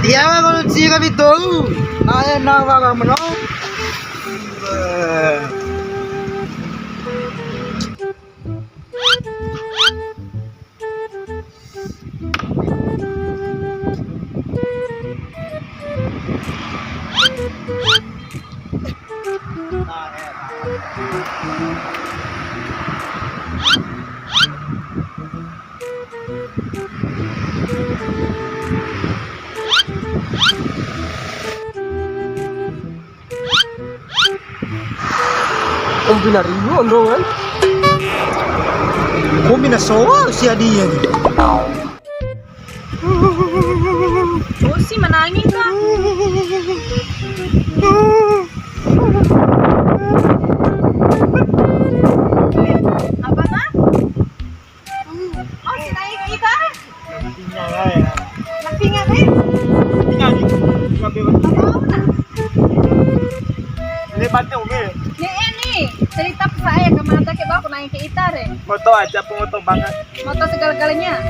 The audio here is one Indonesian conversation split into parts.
Ya kalau sih kami tahu. Ayah nawa kamu no. Kombinariyo ano kan? Kombinasoa si Adia nih. Oh sih menangis kan? Apa nak? Oh si naik kita? Lapingan deh. Tinggal nih. Apa nak? Lebatnya umi. Nih cerita saya kemana ke bawah aku naik ke Itare. Moto aja pemoto banget. Moto segala-galanya.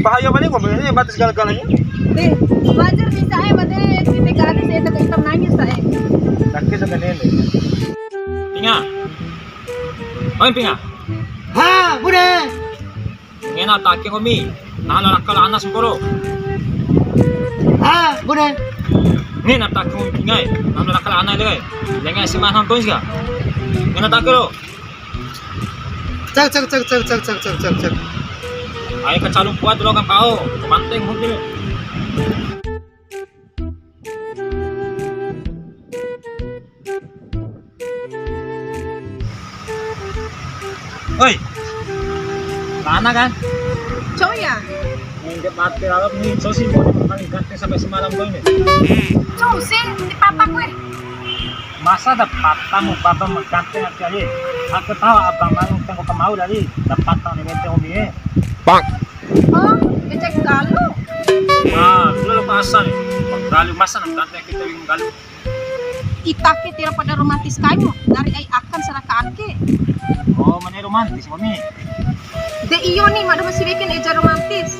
Bahaya mana mobilnya batas segala-galanya. Deh, wajar di saya pada titik kali saya tetap hitam nangis saya. Sakit sama nenek. Pinga. Oi pinga. Ha, bude. Ngena take komi. Nalo nakala anas mboro. Ha, bude. Ngena take komi pingai. Nalo nakala anas le. Lenga siman ham tois ga. Ngena take lo. Cak. Ay ka calung kuat lo kan pao. Manteng mobil. Oi. Mana kan? Cowok ya? Hindi mati alam ni Sosi mo paling ganti sampai semalam ko ini. Cowok sih di papa gue. Masa dapat kamu baba magganti na kaya. Aku tahu abang manong tengok ka mau dari dapat tahu ni mente umi eh. Oh, ngecek galu. Ah, dulu masa nih. Pagdali masa nang ganti kita yung galu. Itake tira pada romantis kayo. Dari ay akan saraka ake. Oh, mana romantis mami. De iyo nih, mada masih bikin eja romantis.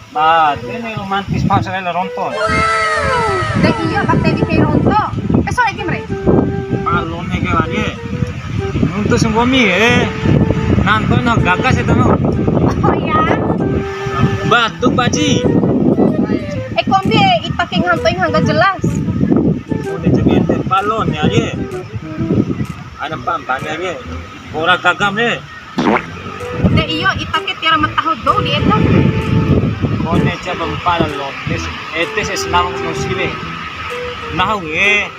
Ba, ini romantis pa sa kailan ronton. De iyo, bakte di kayo ronto. So, lagi mre. Palon ni kaya ni. Nunto sa mami eh. Nanto na gagas ito no. Oh ya? Batuk baji. Kombi itake ngantoin hangga jelas. Udah jadi palon ni aja. Ada pampan ni aja. Orang gagam ni. De iyo, itake tira mataho do di eto. Kone cha bampala lo. Este es namu no sirve. Nahu eh.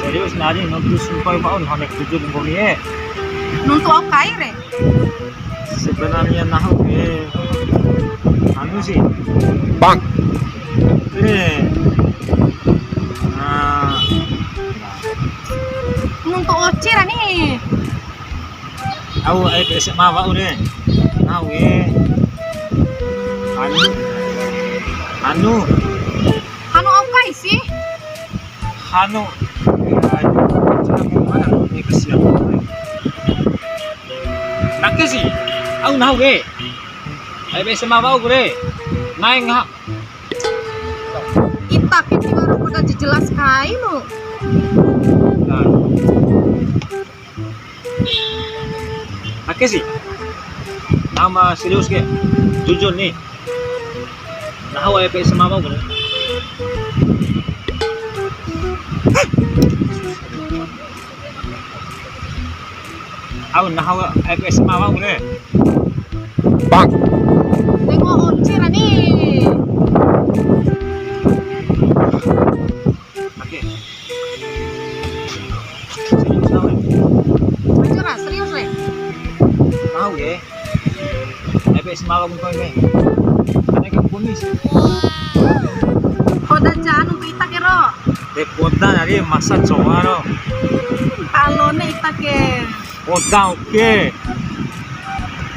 Serius nari no tu sumpah mau hanek tujuh bumi eh. Nuntu au kaire. Sebenarnya nahu eh. Anu sih. Bang. Nuntu ocira nih. Aku kasi mawa udah. Nahu eh. Anu. Hanu au kai sih? Hanu. Mana ni kasi aku. Nakasi. Aku nahu eh. Ay bese mawa ure. Naing ha. Itake tira pada jelas kai lo. Nakasi. Nama serius ke? Jujur nih. Nahu ay bese mawa ure. Aku nahu ay bese mawa ure. Bang. Tengok ocira nih. Oke. Serius nahu. Ocira serius le. Nahu ya. Ay bese mawa ko ini. Ano ka punis? Koda jan untuk itake ro. Poda nari masa cowaro. Alone itake. Poda oke.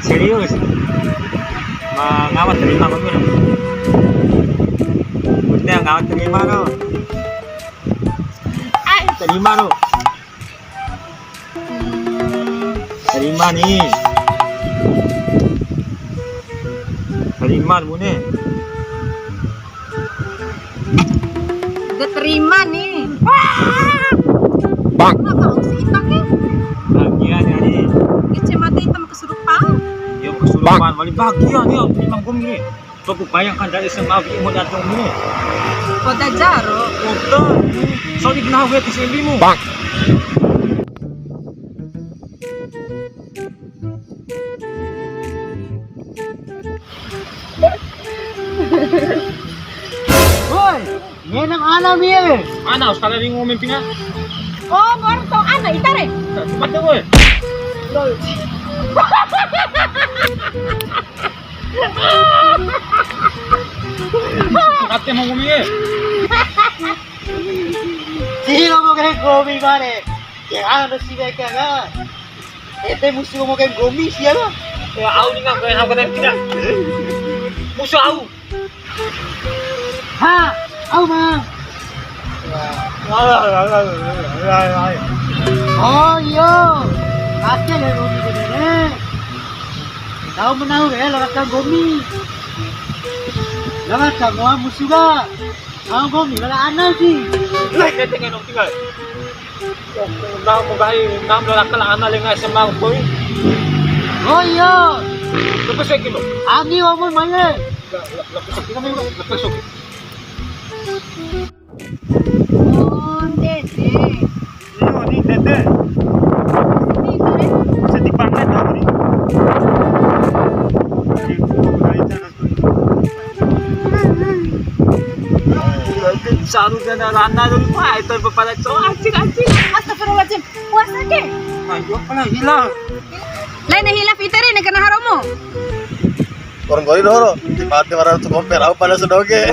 Serius. Ngawat terima kami no. Udah ngawat terima no. Terima no. Terima nih. Terima mune. terima nih. Bang. Kenapa kamu si Itak ya? Bahagia nih hari. Kece mata hitam kesurupan. Yo kesurupan wali bahagia nih Imam Gumi. Coba bayangkan dari SMA mau datang ini. Kota Jaro. Betul. Sorry kenapa di sini mu? Bang. Woi, ngenang alam ya. Mana sekali lagi ngomong pindah? Oh, baru tau anak itare. Cepat deh woi. Kate mau ngomong ya? Sino mo kayak gomi bare? Ya ano si Beka nga? Ete musuh mo kayak gomi siya nga. Ya aku nih nggak kayak aku tadi pindah. Musuh aku. Ha, au ma. Oh yo, ate le gomi ko ne. Tahu menahu ya lewat ka gomi. Lewat ka mo musuh ga. Ang gomi wala ana sih. Lai kate nga nung tinggal. Nah mo gahi nam lo lakal ana lenga SMA ko. Oh yo, Lepas lagi lo. ani wa mo male. Lepas lagi. Oh, Dede. Iyo ni tete. Ini itare. Sedih banget aku nih. Saru dan rana dulu wah itu pada cowok anjing. Astagfirullahaladzim. Puasa ke? Ayo pala hilang. Lain na hilaf itare na kanaharo mo. Orang gori doro, di mati marah tuh komper, aku pada sedoge.